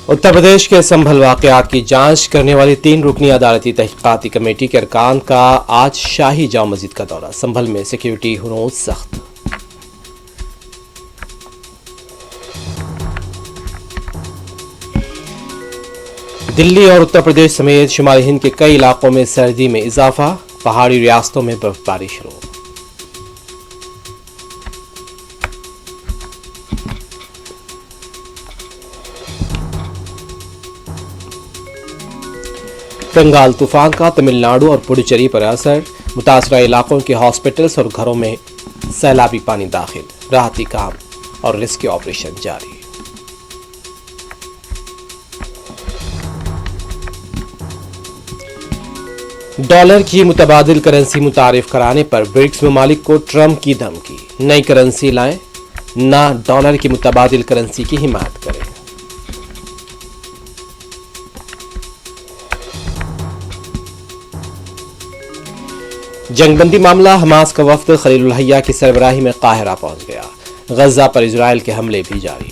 اتر پردیش کے سنبھل واقعات کی جانچ کرنے والی 3 رکنی عدالتی تحقیقاتی کمیٹی کے ارکان کا آج شاہی جامع مسجد کا دورہ۔ سنبھل میں سیکیورٹی ہنوز سخت۔ دلی اور اتر پردیش سمیت شمالی ہند کے کئی علاقوں میں سردی میں اضافہ، پہاڑی ریاستوں میں برف باری شروع۔ بنگال طوفان کا تمل ناڈو اور پڈوچیری پر اثر، متاثرہ علاقوں کے ہاسپٹلز اور گھروں میں سیلابی پانی داخل، راحتی کام اور ریسکیو آپریشن جاری۔ ڈالر کی متبادل کرنسی متعارف کرانے پر برکس ممالک کو ٹرمپ کی دھمکی، نئی کرنسی لائیں، نہ ڈالر کی متبادل کرنسی کی حمایت کریں۔ جنگ بندی معاملہ، حماس کا وفد خلیل الحیہ کی سربراہی میں قاہرہ پہنچ گیا، غزہ پر اسرائیل کے حملے بھی جاری۔